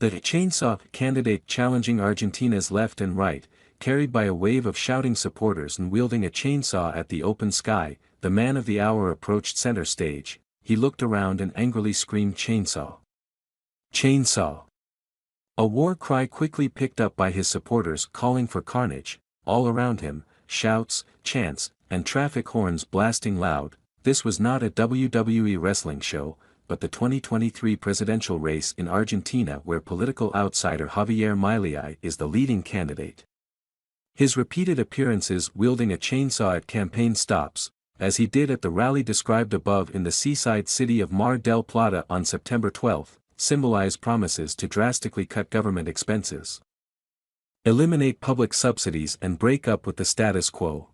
The chainsaw candidate challenging Argentina's left and right, carried by a wave of shouting supporters and wielding a chainsaw at the open sky, the man of the hour approached center stage. He looked around and angrily screamed, "Chainsaw! Chainsaw!" A war cry quickly picked up by his supporters calling for carnage. All around him, shouts, chants, and traffic horns blasting loud. This was not a WWE wrestling show, but the 2023 presidential race in Argentina, where political outsider Javier Milei is the leading candidate. His repeated appearances wielding a chainsaw at campaign stops, as he did at the rally described above in the seaside city of Mar del Plata on September 12, symbolize promises to drastically cut government expenses, eliminate public subsidies and break up with the status quo.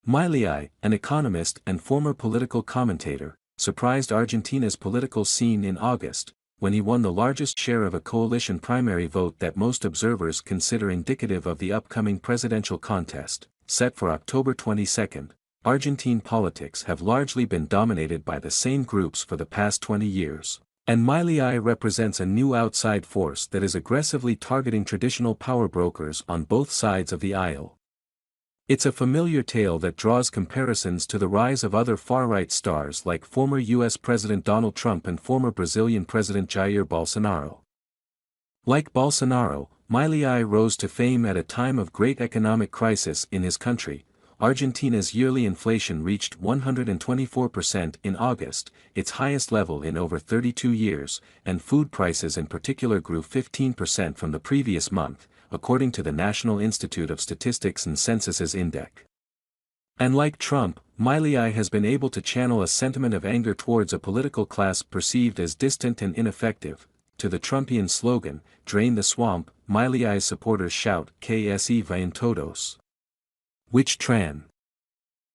Milei, an economist and former political commentator, surprised Argentina's political scene in August, when he won the largest share of a coalition primary vote that most observers consider indicative of the upcoming presidential contest, set for October 22. Argentine politics have largely been dominated by the same groups for the past 20 years, and Milei represents a new outside force that is aggressively targeting traditional power brokers on both sides of the aisle. It's a familiar tale that draws comparisons to the rise of other far-right stars like former U.S. President Donald Trump and former Brazilian President Jair Bolsonaro. Like Bolsonaro, Milei rose to fame at a time of great economic crisis in his country. Argentina's yearly inflation reached 124% in August, its highest level in over 32 years, and food prices in particular grew 15% from the previous month, according to the National Institute of Statistics and Census's index. And like Trump, Milei has been able to channel a sentiment of anger towards a political class perceived as distant and ineffective. To the Trumpian slogan, "Drain the swamp," Milei's supporters shout, "Que se vayan todos." Which tran.